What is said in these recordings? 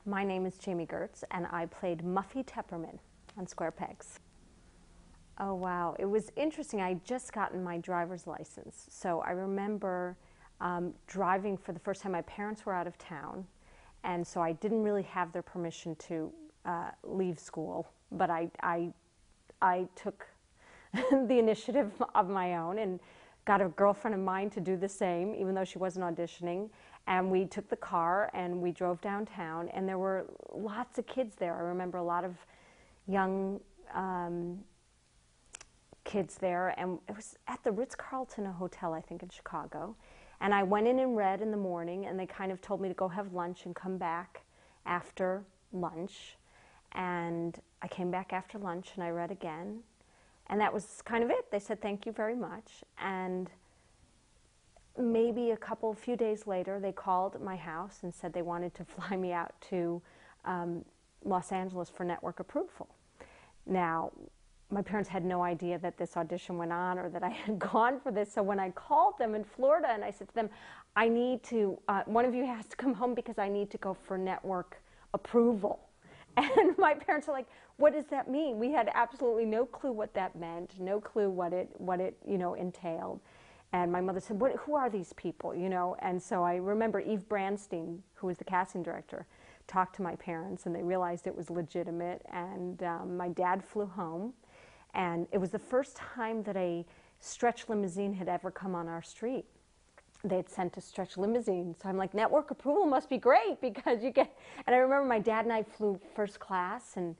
My name is Jami Gertz, and I played Muffy Tepperman on Square Pegs. Oh wow, it was interesting. I had just gotten my driver's license, so I remember driving for the first time. My parents were out of town, and so I didn't really have their permission to leave school, but I took the initiative of my own and got a girlfriend of mine to do the same, even though she wasn't auditioning. And we took the car and we drove downtown, and there were lots of kids there. I remember a lot of young kids there, and it was at the Ritz-Carlton Hotel, I think, in Chicago. And I went in and read in the morning, and they kind of told me to go have lunch and come back after lunch. And I came back after lunch and I read again. And that was kind of it. They said, thank you very much. And maybe a few days later, they called my house and said they wanted to fly me out to Los Angeles for network approval. Now, my parents had no idea that this audition went on or that I had gone for this. So when I called them in Florida and I said to them, I need to, one of you has to come home because I need to go for network approval. And my parents are like, what does that mean? We had absolutely no clue what that meant, no clue what it entailed. And my mother said, who are these people, And so I remember Eve Branstein, who was the casting director, talked to my parents, and they realized it was legitimate. And my dad flew home, and it was the first time that a stretch limousine had ever come on our street. They had sent a stretch limousine. So I'm like, network approval must be great because you get, and I remember my dad and I flew first class, and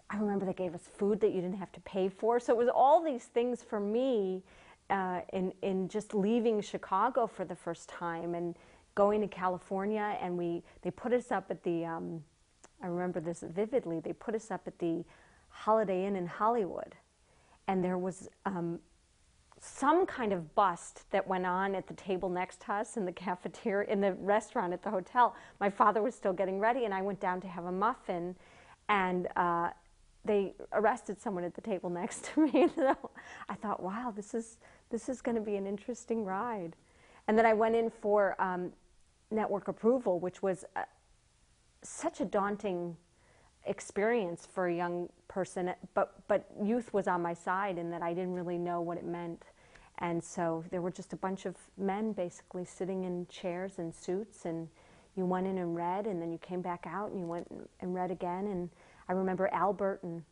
I remember they gave us food that you didn't have to pay for. So it was all these things for me in just leaving Chicago for the first time and going to California. And they put us up at the, I remember this vividly, they put us up at the Holiday Inn in Hollywood. And there was some kind of bust that went on at the table next to us in the cafeteria, in the restaurant at the hotel. My father was still getting ready, and I went down to have a muffin, and they arrested someone at the table next to me. So I thought, wow, this is going to be an interesting ride. And then I went in for network approval, which was such a daunting experience for a young person, but youth was on my side in that I didn't really know what it meant. And so there were just a bunch of men basically sitting in chairs and suits, and you went in and read, and then you came back out and you went and read again. And I remember Al Burton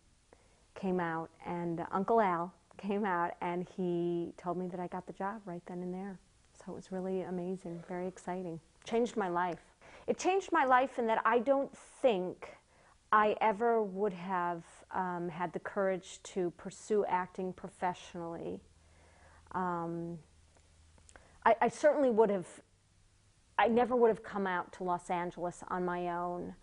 came out, and Uncle Al came out, and he told me that I got the job right then and there. So it was really amazing, very exciting. Changed my life. It changed my life in that I don't think I ever would have had the courage to pursue acting professionally. I certainly would have, I never would have come out to Los Angeles on my own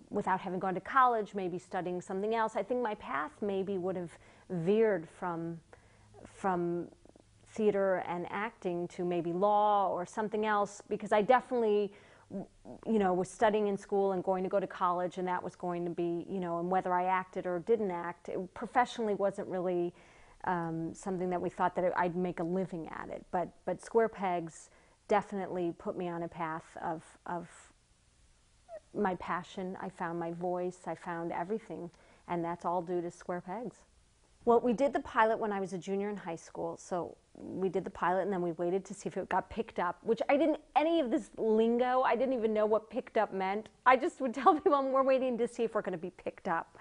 without having gone to college, maybe studying something else. I think my path maybe would have veered from theater and acting to maybe law or something else, because I definitely was studying in school and going to go to college, and that was going to be, and whether I acted or didn't act, it professionally wasn't really something that we thought that I'd make a living at it. But Square Pegs definitely put me on a path of my passion. I found my voice, I found everything, and that's all due to Square Pegs. Well, we did the pilot when I was a junior in high school, so we did the pilot and then we waited to see if it got picked up, which I didn't, any of this lingo, I didn't even know what picked up meant. I just would tell people, we're waiting to see if we're going to be picked up.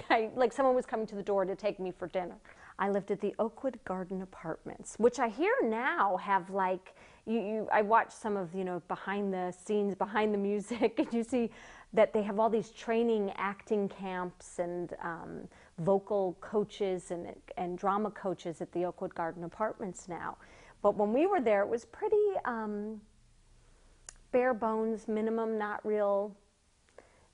Like someone was coming to the door to take me for dinner. I lived at the Oakwood Garden Apartments, which I hear now have like, I watch some of, behind the scenes, behind the music, and you see that they have all these training acting camps and vocal coaches and drama coaches at the Oakwood Garden Apartments now. But when we were there, it was pretty bare bones, minimum, not real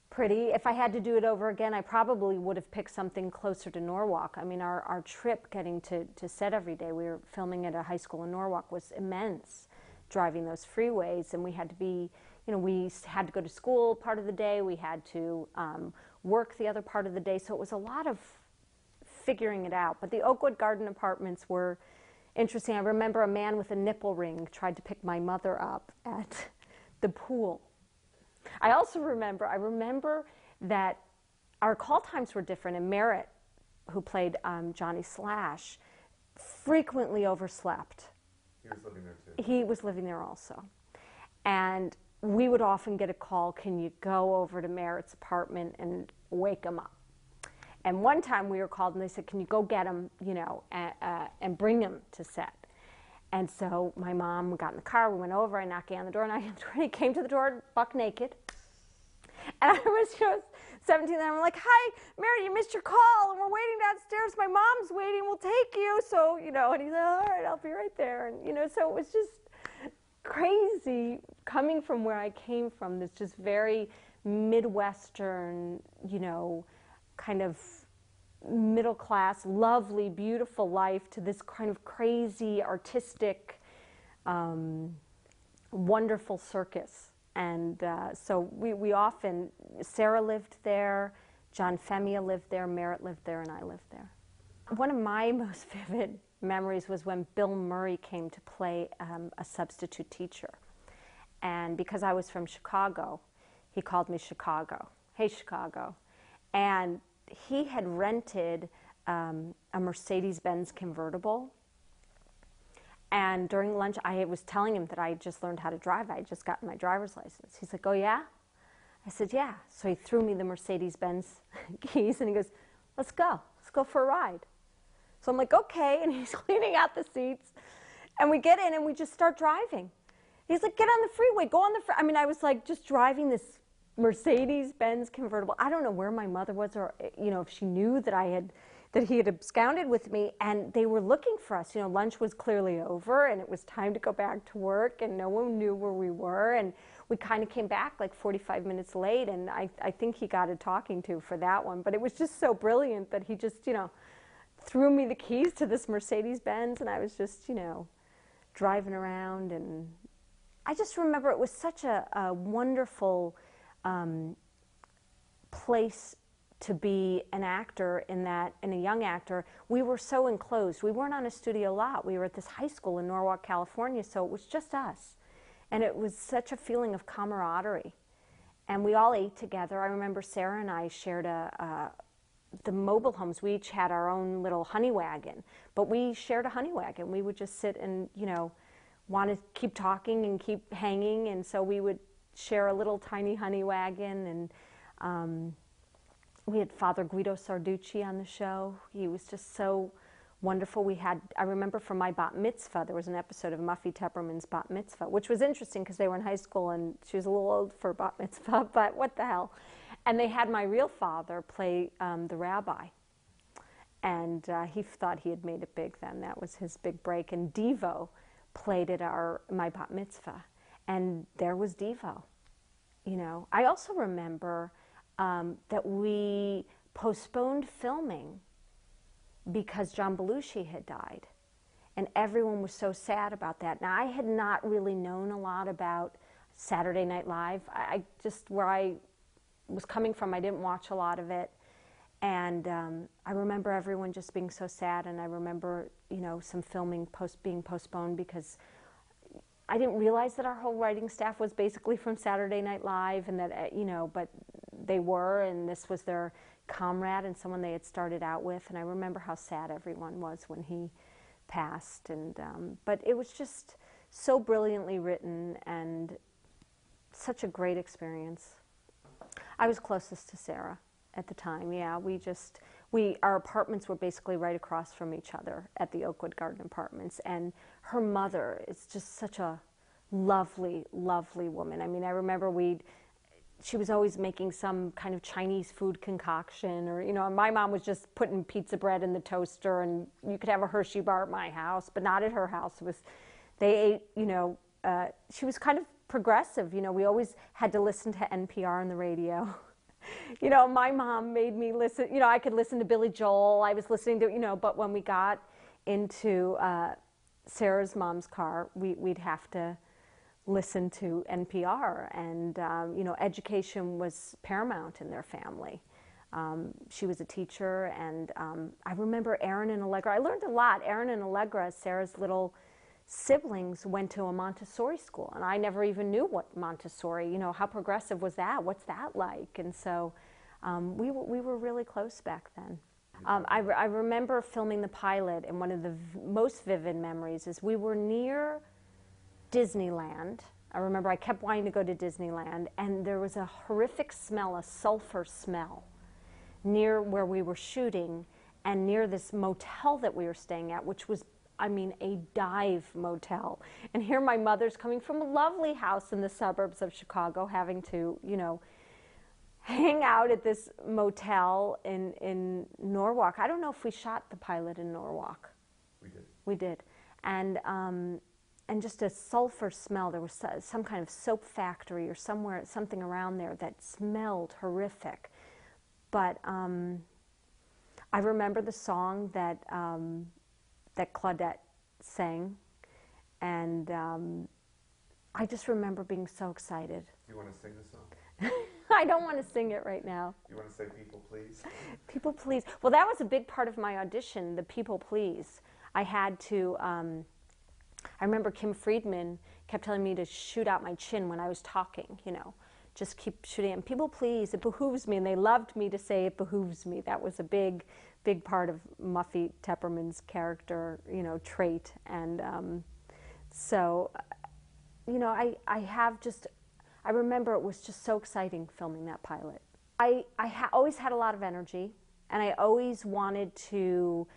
pretty. If I had to do it over again, I probably would have picked something closer to Norwalk. I mean, our trip getting to set every day, we were filming at a high school in Norwalk, was immense, driving those freeways, and we had to be, we had to go to school part of the day, we had to work the other part of the day, so it was a lot of figuring it out. But the Oakwood Garden Apartments were interesting. I remember a man with a nipple ring tried to pick my mother up at the pool. I remember that our call times were different, and Merritt, who played Johnny Slash, frequently overslept. He was living there too. He was living there also. And we would often get a call, can you go over to Merritt's apartment and wake him up? And one time we were called and they said, can you go get him, you know, and bring him to set? And so my mom got in the car, we went over, I knocked on the door, and he came to the door buck naked. And I was 17, and I'm like, hi, Mary, you missed your call, and we're waiting downstairs. My mom's waiting, we'll take you. So, you know, and he's like, all right, I'll be right there. And, you know, so it was just crazy coming from where I came from, this just very Midwestern, you know, kind of middle class, lovely, beautiful life to this kind of crazy, artistic, wonderful circus. And so we often, Sarah lived there, John Femia lived there, Merritt lived there, and I lived there. One of my most vivid memories was when Bill Murray came to play a substitute teacher. And because I was from Chicago, he called me Chicago. Hey, Chicago. And he had rented a Mercedes-Benz convertible. And during lunch, I was telling him that I had just learned how to drive. I had just gotten my driver's license. He's like, oh, yeah? I said, yeah. So he threw me the Mercedes-Benz keys, and he goes, let's go. Let's go for a ride. So I'm like, okay. And he's cleaning out the seats. And we get in, and we just start driving. He's like, get on the freeway. Go on the freeway. I mean, I was like just driving this Mercedes-Benz convertible. I don't know where my mother was, or, you know, if she knew that he had absconded with me, and they were looking for us. You know, lunch was clearly over, and it was time to go back to work, and no one knew where we were, and we kind of came back like 45 minutes late, and I think he got a talking to for that one, but it was just so brilliant that he just, you know, threw me the keys to this Mercedes-Benz, and I was just, you know, driving around, and I just remember it was such a wonderful place to be an actor, in that, and a young actor. We were so enclosed. We weren't on a studio lot. We were at this high school in Norwalk, California, so it was just us. And it was such a feeling of camaraderie. And we all ate together. I remember Sarah and I shared the mobile homes. We each had our own little honey wagon, but we shared a honey wagon. We would just sit and, you know, want to keep talking and keep hanging, and so we would share a little tiny honey wagon, and we had Father Guido Sarducci on the show. He was just so wonderful. I remember from my bat mitzvah, there was an episode of Muffy Tepperman's bat mitzvah, which was interesting because they were in high school and she was a little old for bat mitzvah, but what the hell. And they had my real father play the rabbi. And he thought he had made it big then. That was his big break. And Devo played at my bat mitzvah. And there was Devo, you know. I also remember that we postponed filming because John Belushi had died. And everyone was so sad about that. Now, I had not really known a lot about Saturday Night Live. I just, where I was coming from, I didn't watch a lot of it. And I remember everyone just being so sad, and I remember, you know, some filming being postponed because I didn't realize that our whole writing staff was basically from Saturday Night Live, and that, you know, but they were, and this was their comrade and someone they had started out with. And I remember how sad everyone was when he passed. And but it was just so brilliantly written and such a great experience. I was closest to Sarah at the time. Yeah, our apartments were basically right across from each other at the Oakwood Garden Apartments, and her mother is just such a lovely, lovely woman. I mean, I remember she was always making some kind of Chinese food concoction, or, you know, and my mom was just putting pizza bread in the toaster, and you could have a Hershey bar at my house, but not at her house. They ate, you know, she was kind of progressive. You know, we always had to listen to NPR on the radio. You know, my mom made me listen, you know, I could listen to Billy Joel. I was listening to, you know, but when we got into Sarah's mom's car, we'd have to listen to NPR, and you know, education was paramount in their family. She was a teacher, and I remember Aaron and Allegra. I learned a lot. Aaron and Allegra, Sarah's little siblings went to a Montessori school, and I never even knew what Montessori, how progressive was that? What's that like? And so we were really close back then. I remember filming the pilot, and one of the most vivid memories is we were near Disneyland. I remember I kept wanting to go to Disneyland, and there was a horrific smell, a sulfur smell, near where we were shooting and near this motel that we were staying at, which was, a dive motel. And here my mother's coming from a lovely house in the suburbs of Chicago, having to, hang out at this motel in Norwalk. I don't know if we shot the pilot in Norwalk. We did. We did. And just a sulfur smell. There was some kind of soap factory or something around there that smelled horrific. But I remember the song that Claudette sang, and I just remember being so excited. Do you want to sing the song? I don't want to sing it right now. You want to say "People Please"? People Please. Well, that was a big part of my audition, the People Please. I had to, I remember Kim Friedman kept telling me to shoot out my chin when I was talking, just keep shooting. And people please, it behooves me. And they loved me to say it behooves me. That was a big, big part of Muffy Tepperman's character, trait. And so, I remember it was just so exciting filming that pilot. I always had a lot of energy, and I always wanted to,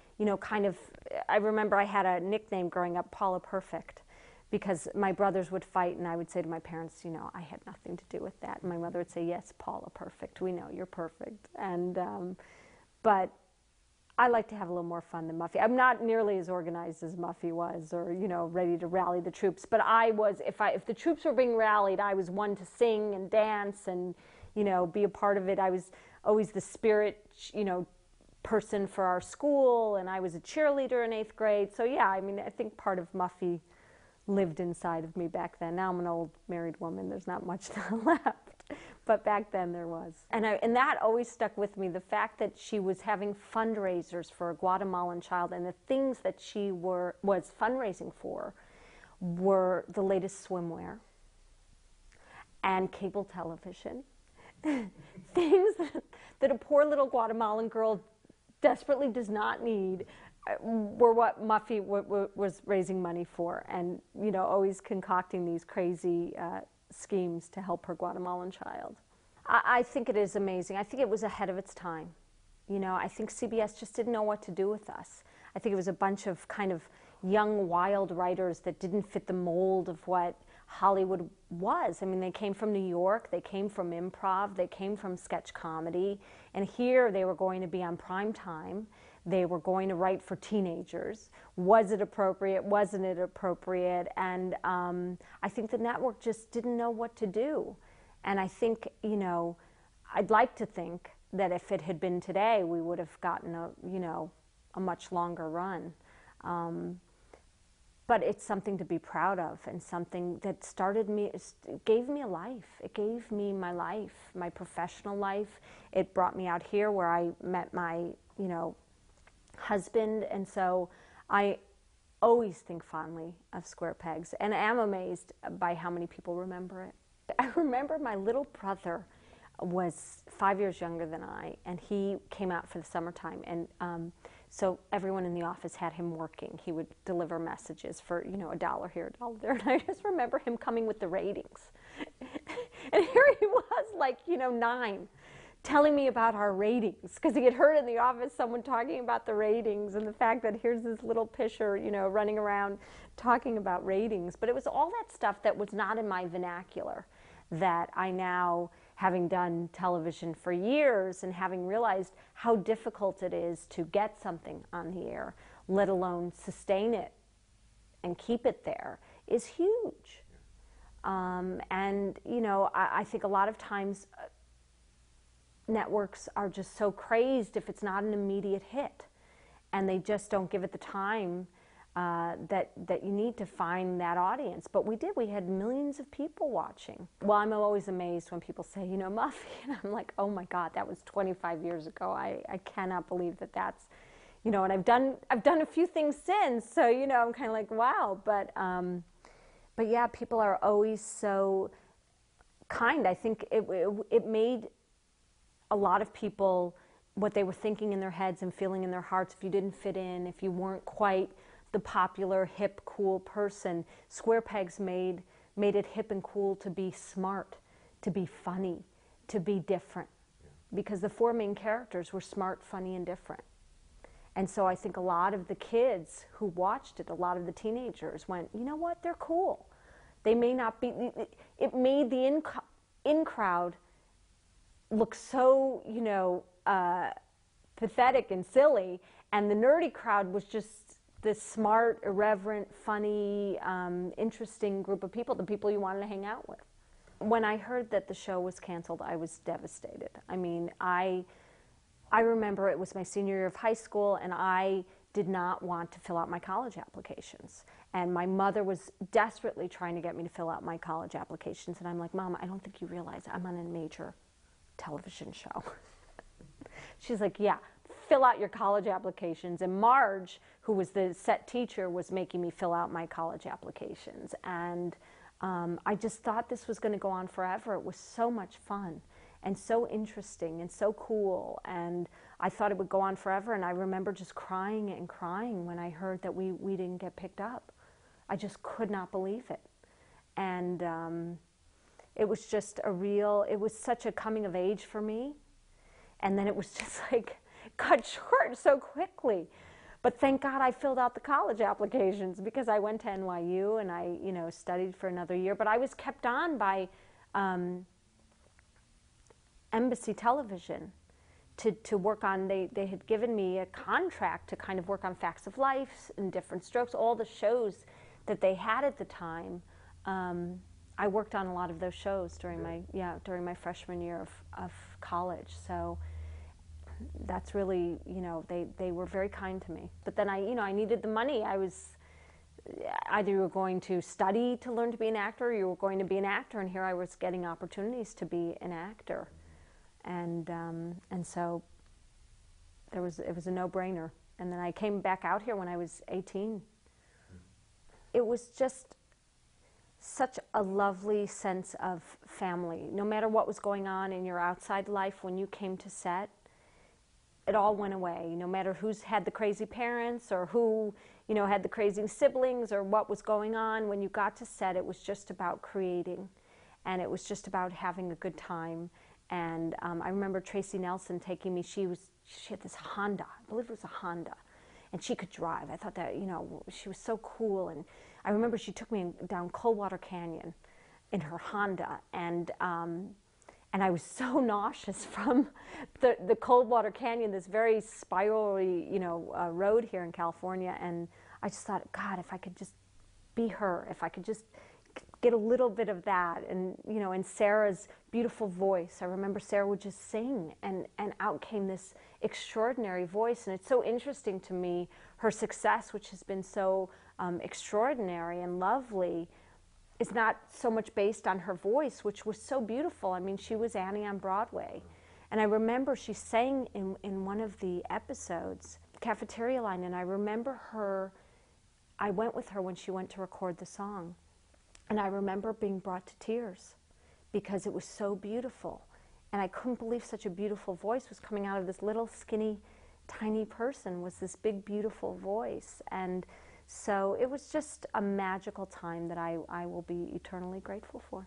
I remember I had a nickname growing up, Paula Perfect, because my brothers would fight, and I would say to my parents, I had nothing to do with that. And my mother would say, yes, Paula Perfect, we know you're perfect. And, but I like to have a little more fun than Muffy. I'm not nearly as organized as Muffy was, or ready to rally the troops. But I was, if the troops were being rallied, I was one to sing and dance and be a part of it. I was always the spirit, person for our school, and I was a cheerleader in 8th grade. So yeah, I think part of Muffy lived inside of me back then. Now I'm an old married woman. There's not much left. But back then there was. And that always stuck with me, the fact that she was having fundraisers for a Guatemalan child, and the things that she was fundraising for were the latest swimwear and cable television. Things that a poor little Guatemalan girl desperately does not need were what Muffy was raising money for, and always concocting these crazy schemes to help her Guatemalan child. I think it is amazing. I think it was ahead of its time. I think CBS just didn't know what to do with us. I think it was a bunch of kind of young, wild writers that didn't fit the mold of what Hollywood was. They came from New York, they came from improv, they came from sketch comedy, and here they were going to be on prime time. They were going to write for teenagers. Was it appropriate? Wasn't it appropriate? And I think the network just didn't know what to do. And I think, I'd like to think that if it had been today, we would have gotten a much longer run. But it's something to be proud of, and something that gave me a life. It gave me my life, my professional life. It brought me out here where I met my, husband, and so I always think fondly of Square Pegs, and I am amazed by how many people remember it. I remember my little brother was 5 years younger than I, and he came out for the summertime, and so everyone in the office had him working. He would deliver messages for, $1 here, $1 there, and I just remember him coming with the ratings. And here he was, 9, telling me about our ratings, because he had heard in the office someone talking about the ratings, and the fact that here's this little pisher, running around talking about ratings. But it was all that stuff that was not in my vernacular, that I now, having done television for years and having realized how difficult it is to get something on the air, let alone sustain it and keep it there, is huge. I think a lot of times networks are just so crazed if it's not an immediate hit, and they just don't give it the time that you need to find that audience. But we did. We had millions of people watching. Well, I'm always amazed when people say, Muffy, and I'm like, oh my God, that was 25 years ago. I cannot believe that that's, and I've done a few things since, so I'm kind of like, wow. But yeah, people are always so kind. I think it made a lot of people what they were thinking in their heads and feeling in their hearts. If you didn't fit in, if you weren't quite the popular, hip, cool person, Square Pegs made it hip and cool to be smart, to be funny, to be different. Because the four main characters were smart, funny, and different. And so I think a lot of the kids who watched it, a lot of the teenagers went, you know what, they're cool. They may not be, it made the in crowd look so, pathetic and silly, and the nerdy crowd was just this smart, irreverent, funny, interesting group of people, the people you wanted to hang out with. When I heard that the show was canceled, I was devastated. I mean, I remember it was my senior year of high school, and I did not want to fill out my college applications. And my mother was desperately trying to get me to fill out my college applications. And I'm like, Mom, I don't think you realize I'm on a major television show. She's like, yeah, fill out your college applications. And Marge, who was the set teacher, was making me fill out my college applications. And I just thought this was going to go on forever. It was so much fun and so interesting and so cool. And I thought it would go on forever. And I remember just crying and crying when I heard that we didn't get picked up. I just could not believe it. And it was just it was such a coming of age for me. And then it was just like cut short so quickly. But thank God I filled out the college applications, because I went to NYU and I, studied for another year. But I was kept on by Embassy Television to work on. They had given me a contract to kind of work on Facts of Life and Different Strokes, all the shows that they had at the time. I worked on a lot of those shows during my freshman year of college. So that's really, they were very kind to me. But then I needed the money. I was, either you were going to study to learn to be an actor, or you were going to be an actor, and here I was getting opportunities to be an actor. And so it was a no-brainer. And then I came back out here when I was 18. It was just such a lovely sense of family. No matter what was going on in your outside life, when you came to set, it all went away. No matter who's had the crazy parents, or who, had the crazy siblings, or what was going on, when you got to set, it was just about creating. And it was just about having a good time. And I remember Tracy Nelson taking me. She had this Honda. I believe it was a Honda. And she could drive. I thought that, she was so cool. And I remember she took me down Coldwater Canyon in her Honda. And I was so nauseous from the Coldwater Canyon, this very spirally, road here in California. And I just thought, God, if I could just be her, if I could just get a little bit of that. And, and Sarah's beautiful voice. I remember Sarah would just sing, and out came this extraordinary voice. And it's so interesting to me, her success, which has been so extraordinary and lovely, is not so much based on her voice, which was so beautiful. I mean, she was Annie on Broadway. And I remember she sang in one of the episodes, Cafeteria Line, and I remember I went with her when she went to record the song. And I remember being brought to tears because it was so beautiful. And I couldn't believe such a beautiful voice was coming out of this little skinny, tiny person, was this big, beautiful voice. And so it was just a magical time that I will be eternally grateful for.